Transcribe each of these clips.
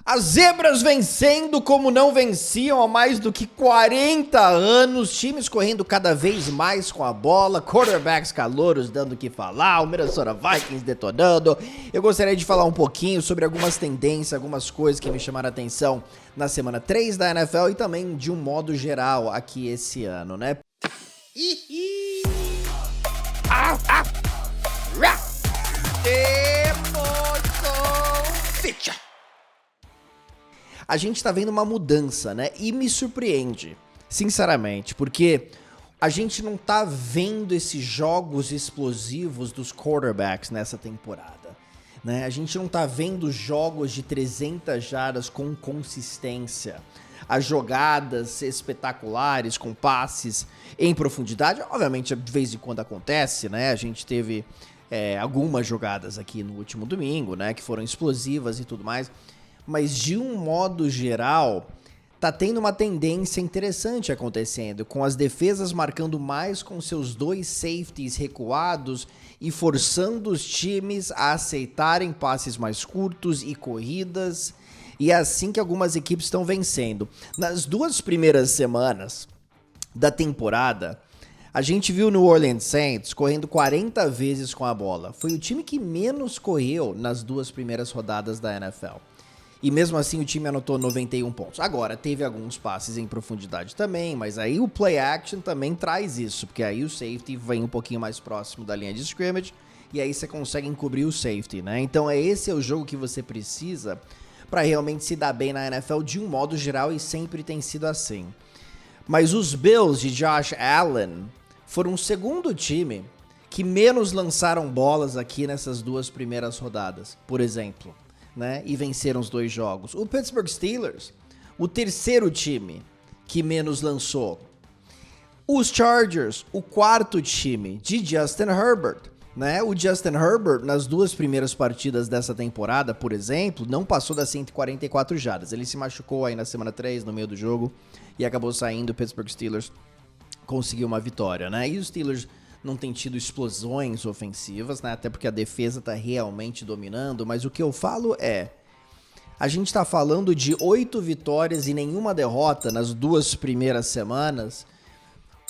As zebras vencendo como não venciam há mais do que 40 anos, times correndo cada vez mais com a bola, quarterbacks calouros dando o que falar, o Minnesota Vikings detonando. Eu gostaria de falar um pouquinho sobre algumas tendências, algumas coisas que me chamaram a atenção na semana 3 da NFL e também de um modo geral aqui esse ano, né? A gente tá vendo uma mudança, né? E me surpreende, sinceramente, porque a gente não tá vendo esses jogos explosivos dos quarterbacks nessa temporada, né? A gente não tá vendo jogos de 300 jardas com consistência, as jogadas espetaculares com passes em profundidade. Obviamente, de vez em quando acontece, né? A gente teve algumas jogadas aqui no último domingo, né? Que foram explosivas e tudo mais. Mas de um modo geral, tá tendo uma tendência interessante acontecendo, com as defesas marcando mais com seus dois safeties recuados e forçando os times a aceitarem passes mais curtos e corridas, e é assim que algumas equipes estão vencendo. Nas duas primeiras semanas da temporada, a gente viu o New Orleans Saints correndo 40 vezes com a bola. Foi o time que menos correu nas duas primeiras rodadas da NFL. E mesmo assim o time anotou 91 pontos. Agora, teve alguns passes em profundidade também, mas aí o play action também traz isso, porque aí o safety vem um pouquinho mais próximo da linha de scrimmage e aí você consegue encobrir o safety, né? Então esse é o jogo que você precisa para realmente se dar bem na NFL de um modo geral e sempre tem sido assim. Mas os Bills de Josh Allen foram o segundo time que menos lançaram bolas aqui nessas duas primeiras rodadas, por exemplo. Né, e venceram os dois jogos. O Pittsburgh Steelers, o terceiro time que menos lançou. Os Chargers, o quarto time de Justin Herbert. Né? O Justin Herbert, nas duas primeiras partidas dessa temporada, por exemplo, não passou das 144 jardas. Ele se machucou aí na semana 3, no meio do jogo, e acabou saindo. O Pittsburgh Steelers conseguiu uma vitória. Né? E os Steelers não tem tido explosões ofensivas, né? Até porque a defesa tá realmente dominando, mas o que eu falo é, a gente tá falando de 8 vitórias e nenhuma derrota nas duas primeiras semanas,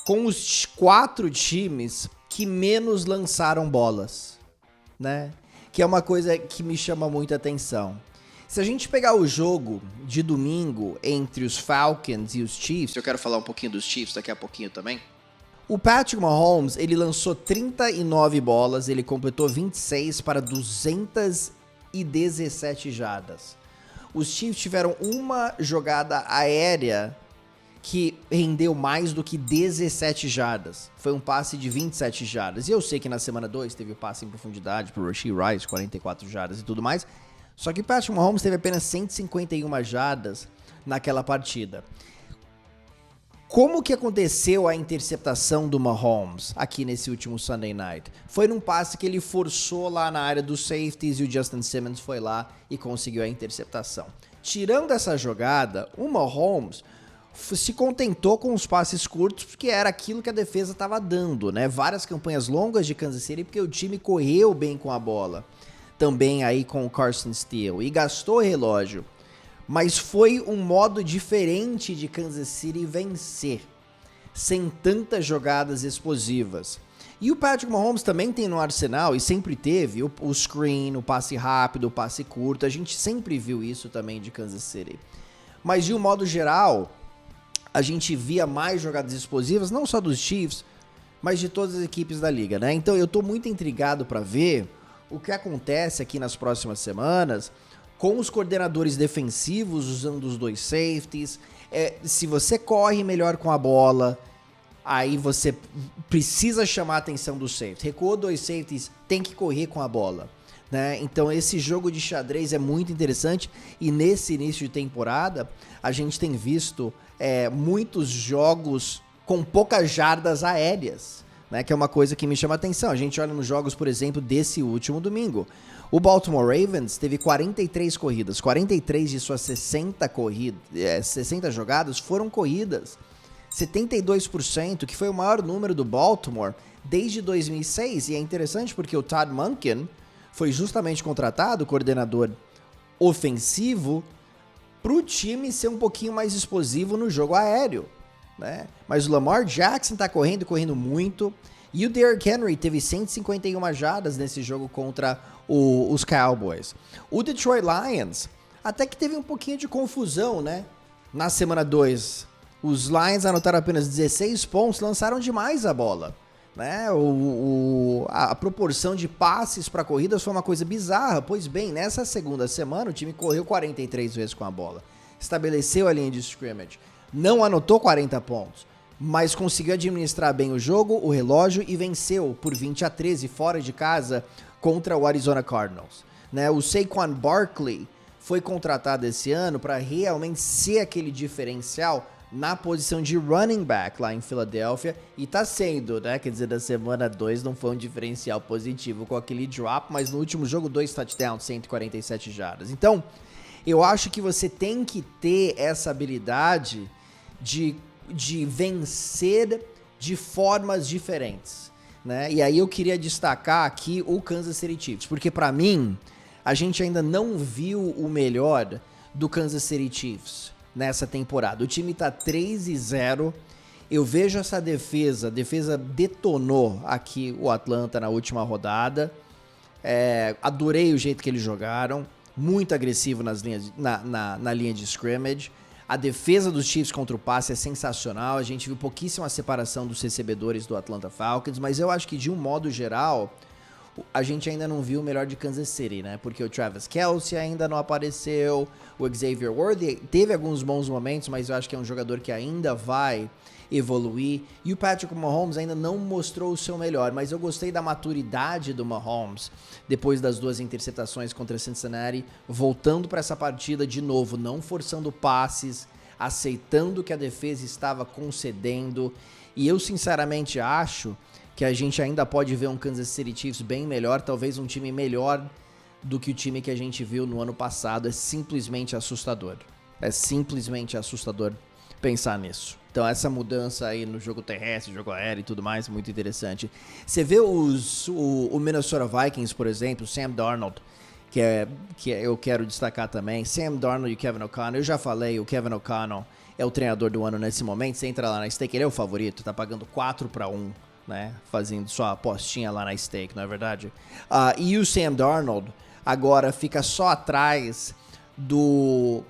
com os 4 times que menos lançaram bolas, né? Que é uma coisa que me chama muita atenção. Se a gente pegar o jogo de domingo entre os Falcons e os Chiefs, eu quero falar um pouquinho dos Chiefs daqui a pouquinho também. O Patrick Mahomes, ele lançou 39 bolas, ele completou 26 para 217 jardas. Os Chiefs tiveram uma jogada aérea que rendeu mais do que 17 jardas. Foi um passe de 27 jardas. E eu sei que na semana 2 teve o passe em profundidade para o Rashee Rice, 44 jardas e tudo mais. Só que o Patrick Mahomes teve apenas 151 jardas naquela partida. Como que aconteceu a interceptação do Mahomes aqui nesse último Sunday Night? Foi num passe que ele forçou lá na área dos safeties e o Justin Simmons foi lá e conseguiu a interceptação. Tirando essa jogada, o Mahomes se contentou com os passes curtos porque era aquilo que a defesa estava dando, né? Várias campanhas longas de Kansas City porque o time correu bem com a bola. Também aí com o Carson Steele e gastou relógio. Mas foi um modo diferente de Kansas City vencer, sem tantas jogadas explosivas. E o Patrick Mahomes também tem no arsenal, e sempre teve, o screen, o passe rápido, o passe curto, a gente sempre viu isso também de Kansas City. Mas de um modo geral, a gente via mais jogadas explosivas, não só dos Chiefs, mas de todas as equipes da liga, né? Então eu tô muito intrigado para ver o que acontece aqui nas próximas semanas, com os coordenadores defensivos usando os dois safeties. Se você corre melhor com a bola, aí você precisa chamar a atenção do safety. Recuou dois safeties, tem que correr com a bola, né? Então esse jogo de xadrez é muito interessante e nesse início de temporada a gente tem visto muitos jogos com poucas jardas aéreas, né? Que é uma coisa que me chama a atenção. A gente olha nos jogos, por exemplo, desse último domingo. O Baltimore Ravens teve 43 corridas, 43 de suas 60 jogadas foram corridas. 72%, que foi o maior número do Baltimore desde 2006. E é interessante porque o Todd Monken foi justamente contratado, coordenador ofensivo, pro time ser um pouquinho mais explosivo no jogo aéreo, né? Mas o Lamar Jackson tá correndo muito, e o Derrick Henry teve 151 jardas nesse jogo contra os Cowboys. O Detroit Lions até que teve um pouquinho de confusão, né? Na semana 2, os Lions anotaram apenas 16 pontos, lançaram demais a bola, né? A proporção de passes para corridas foi uma coisa bizarra. Pois bem, nessa segunda semana o time correu 43 vezes com a bola, estabeleceu a linha de scrimmage, não anotou 40 pontos, mas conseguiu administrar bem o jogo, o relógio, e venceu por 20-13 fora de casa contra o Arizona Cardinals, né? O Saquon Barkley foi contratado esse ano para realmente ser aquele diferencial na posição de running back lá em Filadélfia, e tá sendo, né? Quer dizer, da semana 2 não foi um diferencial positivo com aquele drop, mas no último jogo 2 touchdowns, 147 jardas. Então, eu acho que você tem que ter essa habilidade de vencer de formas diferentes, né? E aí eu queria destacar aqui o Kansas City Chiefs, porque para mim a gente ainda não viu o melhor do Kansas City Chiefs nessa temporada. O time tá 3-0. Eu vejo essa defesa, a defesa detonou aqui o Atlanta na última rodada. Adorei o jeito que eles jogaram, muito agressivo nas linhas, na linha de scrimmage. A defesa dos Chiefs contra o passe é sensacional. A gente viu pouquíssima separação dos recebedores do Atlanta Falcons, mas eu acho que de um modo geral a gente ainda não viu o melhor de Kansas City, né? Porque o Travis Kelce ainda não apareceu, o Xavier Worthy teve alguns bons momentos, mas eu acho que é um jogador que ainda vai evoluir, e o Patrick Mahomes ainda não mostrou o seu melhor, mas eu gostei da maturidade do Mahomes depois das 2 interceptações contra Cincinnati, voltando para essa partida de novo, não forçando passes, aceitando o que a defesa estava concedendo, e eu sinceramente acho que a gente ainda pode ver um Kansas City Chiefs bem melhor, talvez um time melhor do que o time que a gente viu no ano passado. É simplesmente assustador. É simplesmente assustador pensar nisso. Então essa mudança aí no jogo terrestre, jogo aéreo e tudo mais, muito interessante. Você vê o Minnesota Vikings, por exemplo, Sam Darnold, que eu quero destacar também. Sam Darnold e Kevin O'Connell, eu já falei, o Kevin O'Connell é o treinador do ano nesse momento. Você entra lá na Stake, ele é o favorito, tá pagando 4-1. Né, fazendo sua apostinha lá na Stake, não é verdade? E o Sam Darnold agora fica só atrás do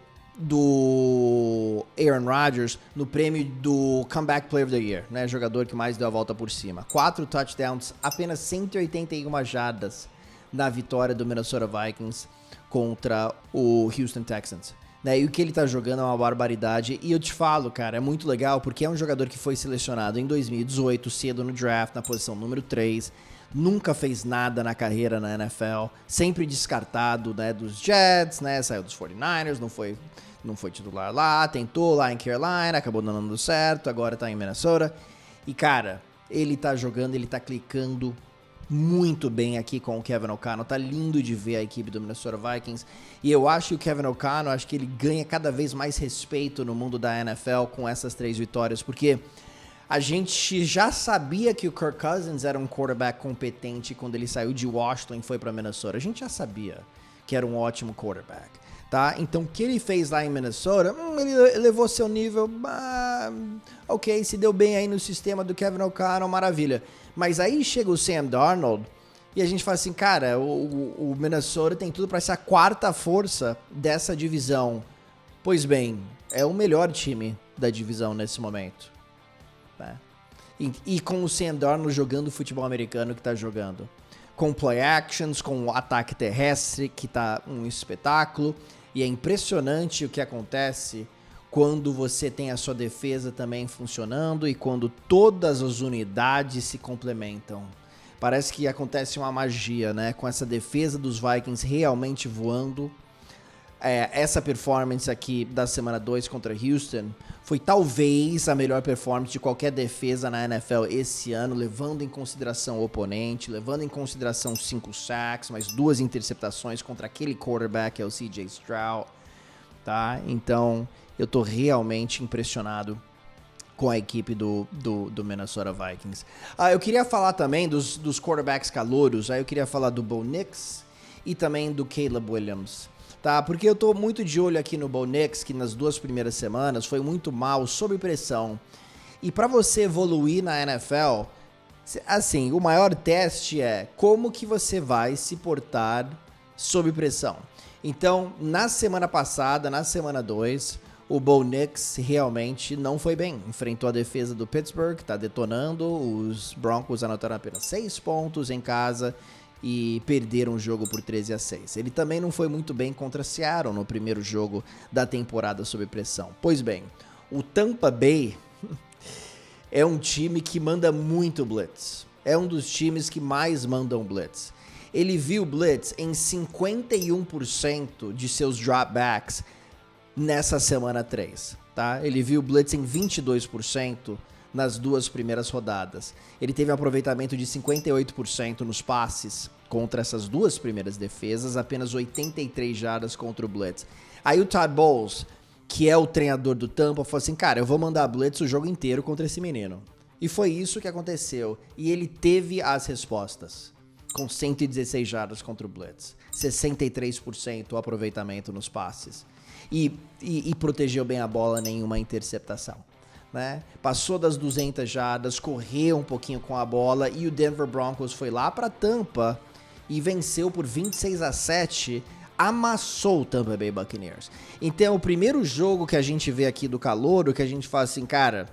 Aaron Rodgers no prêmio do Comeback Player of the Year, né, jogador que mais deu a volta por cima. 4 touchdowns, apenas 181 jardas na vitória do Minnesota Vikings contra o Houston Texans. Né, e o que ele tá jogando é uma barbaridade, e eu te falo, cara, é muito legal, porque é um jogador que foi selecionado em 2018, cedo no draft, na posição número 3, nunca fez nada na carreira na NFL, sempre descartado, né, dos Jets, né, saiu dos 49ers, não foi titular lá, tentou lá em Carolina, acabou não dando certo, agora tá em Minnesota, e cara, ele tá jogando, ele tá clicando muito bem aqui com o Kevin O'Connell, tá lindo de ver a equipe do Minnesota Vikings, e eu acho que o Kevin O'Connell, acho que ele ganha cada vez mais respeito no mundo da NFL com essas 3 vitórias, porque a gente já sabia que o Kirk Cousins era um quarterback competente quando ele saiu de Washington e foi para Minnesota, a gente já sabia que era um ótimo quarterback, tá? Então o que ele fez lá em Minnesota, ele elevou seu nível, ok, se deu bem aí no sistema do Kevin O'Connell, maravilha. Mas aí chega o Sam Darnold e a gente fala assim, cara, o Minnesota tem tudo para ser a 4ª força dessa divisão. Pois bem, é o melhor time da divisão nesse momento. Né? E com o Sam Darnold jogando o futebol americano que tá jogando. Com play actions, com o ataque terrestre que tá um espetáculo. E é impressionante o que acontece quando você tem a sua defesa também funcionando e quando todas as unidades se complementam. Parece que acontece uma magia, né? Com essa defesa dos Vikings realmente voando. Essa performance aqui da semana 2 contra Houston foi talvez a melhor performance de qualquer defesa na NFL esse ano, levando em consideração o oponente, levando em consideração 5 sacks, mais 2 interceptações contra aquele quarterback, é o CJ Stroud, tá? Então, eu tô realmente impressionado com a equipe do Minnesota Vikings. Eu queria falar também dos quarterbacks calouros, aí eu queria falar do Bo Nix e também do Caleb Williams. tá? Porque eu tô muito de olho aqui no Bo Nix, que nas 2 primeiras semanas foi muito mal, sob pressão. E para você evoluir na NFL, assim, o maior teste é como que você vai se portar sob pressão. Então, na semana passada, na semana 2, o Bo Nix realmente não foi bem. Enfrentou a defesa do Pittsburgh, que tá detonando. Os Broncos anotaram apenas 6 pontos em casa e perderam o jogo por 13-6. Ele também não foi muito bem contra Seattle no primeiro jogo da temporada sob pressão. Pois bem, o Tampa Bay é um time que manda muito blitz. É um dos times que mais mandam blitz. Ele viu blitz em 51% de seus dropbacks nessa semana 3, tá? Ele viu blitz em 22% nas 2 primeiras rodadas. Ele teve um aproveitamento de 58% nos passes contra essas 2 primeiras defesas, apenas 83 jardas contra o blitz. Aí o Todd Bowles, que é o treinador do Tampa, falou assim, cara, eu vou mandar blitz o jogo inteiro contra esse menino. E foi isso que aconteceu. E ele teve as respostas, com 116 jardas contra o blitz, 63% o aproveitamento nos passes. E protegeu bem a bola, nenhuma interceptação, né? Passou das 200 jardas, correu um pouquinho com a bola e o Denver Broncos foi lá para Tampa e venceu por 26-7, amassou o Tampa Bay Buccaneers. Então, o primeiro jogo que a gente vê aqui do Calouro, que a gente fala assim, cara,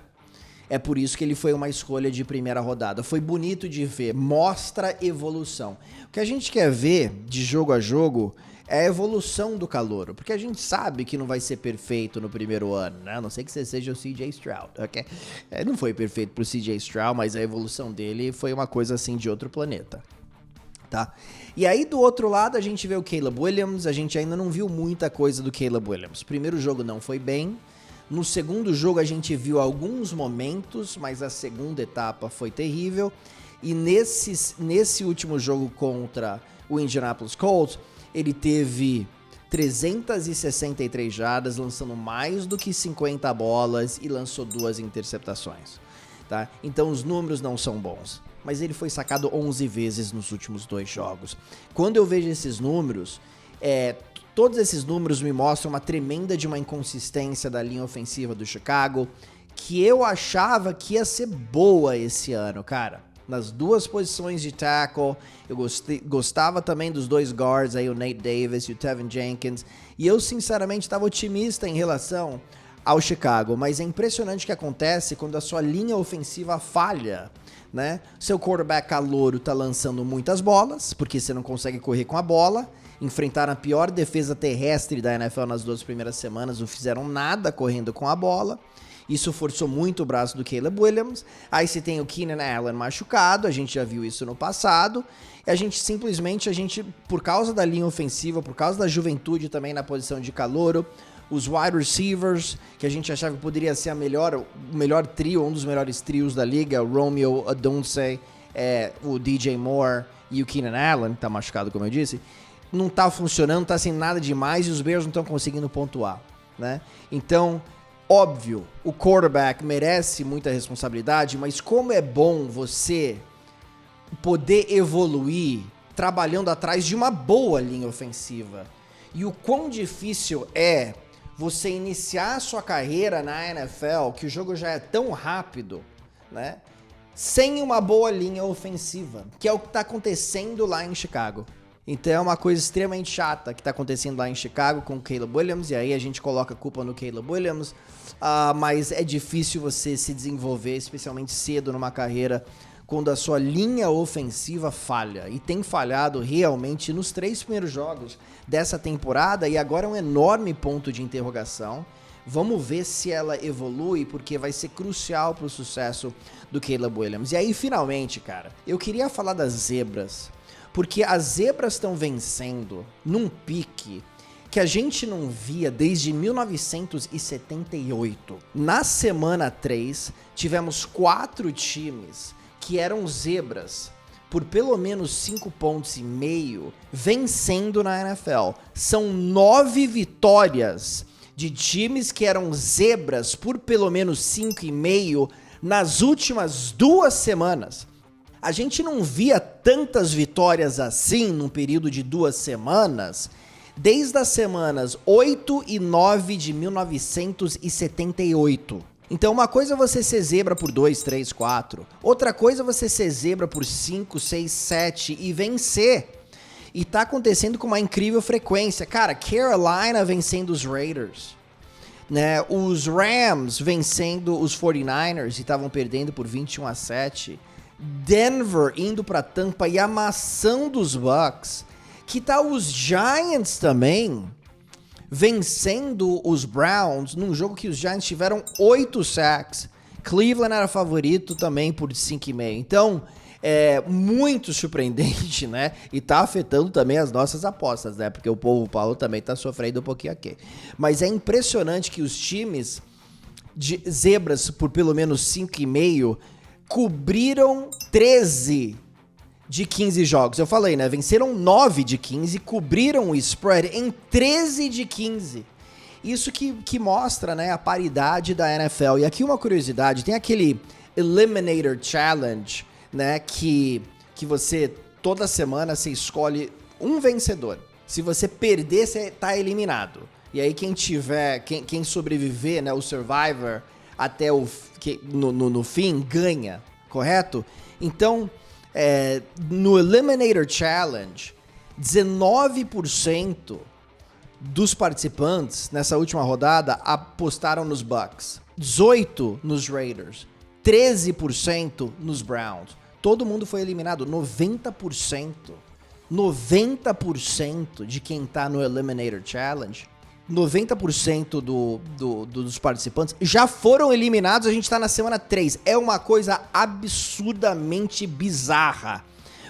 é por isso que ele foi uma escolha de primeira rodada. Foi bonito de ver, mostra evolução. O que a gente quer ver de jogo a jogo é a evolução do Calouro, porque a gente sabe que não vai ser perfeito no primeiro ano, né? A não ser que você seja o CJ Stroud, ok? Não foi perfeito pro CJ Stroud, mas a evolução dele foi uma coisa assim de outro planeta, tá? E aí do outro lado a gente vê o Caleb Williams, a gente ainda não viu muita coisa do Caleb Williams. O primeiro jogo não foi bem, no segundo jogo a gente viu alguns momentos, mas a segunda etapa foi terrível. E nesse último jogo contra o Indianapolis Colts, ele teve 363 jardas, lançando mais do que 50 bolas e lançou 2 interceptações, tá? Então os números não são bons, mas ele foi sacado 11 vezes nos últimos 2 jogos. Quando eu vejo esses números, todos esses números me mostram uma tremenda de uma inconsistência da linha ofensiva do Chicago, que eu achava que ia ser boa esse ano, cara. Nas 2 posições de tackle, eu gostava também dos 2 guards, aí o Nate Davis e o Tevin Jenkins, e eu sinceramente estava otimista em relação ao Chicago, mas é impressionante o que acontece quando a sua linha ofensiva falha, né? Seu quarterback calouro tá lançando muitas bolas, porque você não consegue correr com a bola, enfrentaram a pior defesa terrestre da NFL nas 2 primeiras semanas, não fizeram nada correndo com a bola. Isso forçou muito o braço do Caleb Williams. Aí você tem o Keenan Allen machucado, a gente já viu isso no passado. E a gente simplesmente, por causa da linha ofensiva, por causa da juventude também na posição de calouro, os wide receivers, que a gente achava que poderia ser o melhor trio, um dos melhores trios da liga, o Romeo Odunze, o DJ Moore e o Keenan Allen, que tá machucado, como eu disse, não tá funcionando, tá sem nada demais e os Bears não estão conseguindo pontuar, né? Então, óbvio, o quarterback merece muita responsabilidade, mas como é bom você poder evoluir trabalhando atrás de uma boa linha ofensiva. E o quão difícil é você iniciar a sua carreira na NFL, que o jogo já é tão rápido, né? Sem uma boa linha ofensiva, que é o que está acontecendo lá em Chicago. Então é uma coisa extremamente chata que está acontecendo lá em Chicago com o Caleb Williams, e aí a gente coloca a culpa no Caleb Williams, mas é difícil você se desenvolver, especialmente cedo numa carreira, quando a sua linha ofensiva falha, e tem falhado realmente nos 3 primeiros jogos dessa temporada, e agora é um enorme ponto de interrogação. Vamos ver se ela evolui, porque vai ser crucial para o sucesso do Caleb Williams. E aí, finalmente, cara, eu queria falar das zebras, porque as zebras estão vencendo num pique que a gente não via desde 1978. Na semana 3, tivemos 4 times que eram zebras por pelo menos 5,5 pontos vencendo na NFL. São 9 vitórias de times que eram zebras por pelo menos 5,5 nas últimas 2 semanas. A gente não via tantas vitórias assim num período de 2 semanas desde as semanas 8 e 9 de 1978. Então uma coisa é você ser zebra por 2, 3, 4. Outra coisa é você ser zebra por 5, 6, 7 e vencer. E tá acontecendo com uma incrível frequência. Cara, Carolina vencendo os Raiders. Né? Os Rams vencendo os 49ers e estavam perdendo por 21-7. Denver indo pra Tampa e amassando os Bucks. Que tal os Giants também vencendo os Browns num jogo que os Giants tiveram 8 sacks. Cleveland era favorito também por 5,5. Então, é muito surpreendente, né? E tá afetando também as nossas apostas, né? Porque o povo Paulo também tá sofrendo um pouquinho aqui. Mas é impressionante que os times de zebras por pelo menos 5,5 cobriram 13 de 15 jogos. Eu falei, né? Venceram 9 de 15, cobriram o spread em 13 de 15. Isso que mostra, né, a paridade da NFL. E aqui uma curiosidade, tem aquele Eliminator Challenge, né, que você, toda semana, você escolhe um vencedor. Se você perder, você tá eliminado. E aí quem sobreviver, né, o Survivor, até no fim, ganha, correto? Então, no Eliminator Challenge, 19% dos participantes nessa última rodada apostaram nos Bucks, 18% nos Raiders, 13% nos Browns. Todo mundo foi eliminado, 90%. 90% de quem tá no Eliminator Challenge, 90% dos participantes já foram eliminados, a gente tá na semana 3. É uma coisa absurdamente bizarra,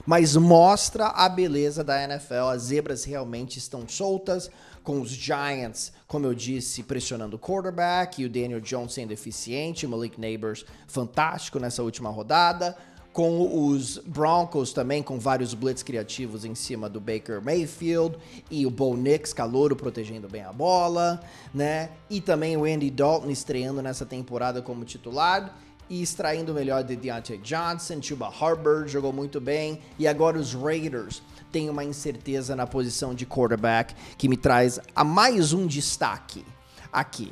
mas mostra a beleza da NFL. As zebras realmente estão soltas, com os Giants, como eu disse, pressionando o quarterback, e o Daniel Jones sendo eficiente, o Malik Nabers fantástico nessa última rodada, com os Broncos também, com vários blitz criativos em cima do Baker Mayfield, e o Bo Nix, calouro, protegendo bem a bola, né? E também o Andy Dalton estreando nessa temporada como titular e extraindo o melhor de Deontay Johnson. Chuba Hubbard jogou muito bem, e agora os Raiders têm uma incerteza na posição de quarterback que me traz a mais um destaque aqui.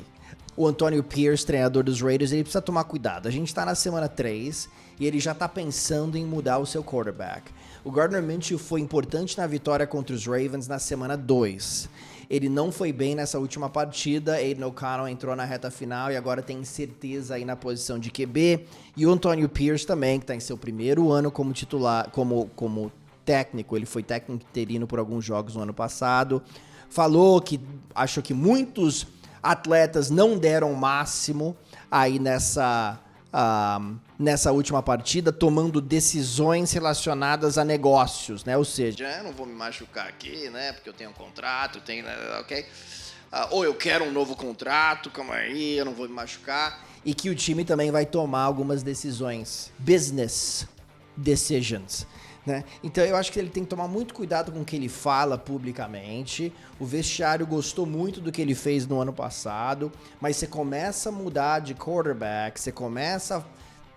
O Antonio Pierce, treinador dos Raiders, ele precisa tomar cuidado. A gente tá na semana 3 e ele já tá pensando em mudar o seu quarterback. O Gardner Minshew foi importante na vitória contra os Ravens na semana 2. Ele não foi bem nessa última partida. Aiden O'Connell entrou na reta final e agora tem incerteza aí na posição de QB. E o Antonio Pierce também, que tá em seu primeiro ano como titular, como técnico. Ele foi técnico interino por alguns jogos no ano passado. Falou que achou que muitos atletas não deram o máximo aí nessa última partida, tomando decisões relacionadas a negócios, né? Ou seja, eu não vou me machucar aqui, né? Porque eu tenho um contrato, ok? Ou eu quero um novo contrato, calma aí, eu não vou me machucar. E que o time também vai tomar algumas decisões, business decisions, né? Então eu acho que ele tem que tomar muito cuidado com o que ele fala publicamente. O vestiário gostou muito do que ele fez no ano passado, mas você começa a mudar de quarterback, você começa a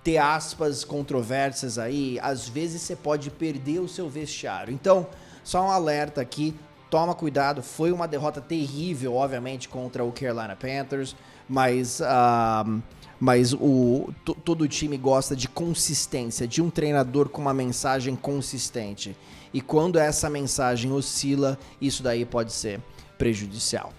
ter aspas controversas aí, às vezes você pode perder o seu vestiário. Então, só um alerta aqui, toma cuidado. Foi uma derrota terrível, obviamente, contra o Carolina Panthers, mas todo o time gosta de consistência, de um treinador com uma mensagem consistente. E quando essa mensagem oscila, isso daí pode ser prejudicial.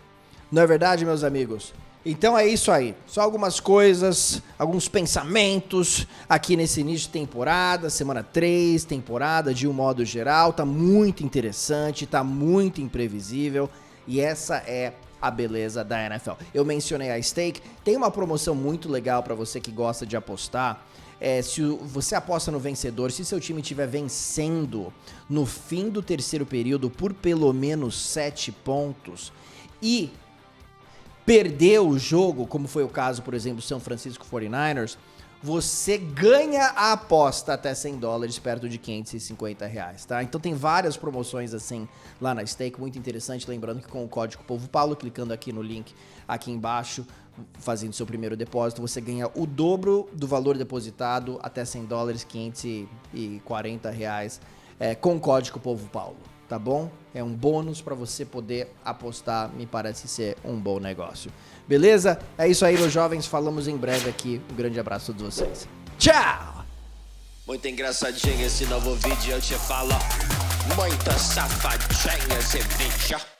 Não é verdade, meus amigos? Então é isso aí. Só algumas coisas, alguns pensamentos aqui nesse início de temporada, semana 3, temporada de um modo geral. Tá muito interessante, tá muito imprevisível. E essa é a beleza da NFL. Eu mencionei a Stake, tem uma promoção muito legal para você que gosta de apostar. Se você aposta no vencedor, se seu time estiver vencendo no fim do terceiro período por pelo menos 7 pontos e perder o jogo, como foi o caso, por exemplo, do São Francisco 49ers, você ganha a aposta até $100, perto de R$550, tá? Então tem várias promoções assim lá na Stake, muito interessante. Lembrando que com o código Povo Paulo, clicando aqui no link aqui embaixo, fazendo seu primeiro depósito, você ganha o dobro do valor depositado até $100, R$540, com o código Povo Paulo. tá bom? É um bônus para você poder apostar, me parece ser um bom negócio. Beleza? É isso aí, meus jovens, falamos em breve aqui. Um grande abraço a todos vocês. Tchau! Muito engraçadinho esse novo vídeo, eu te falo. Muito safadinho esse vídeo.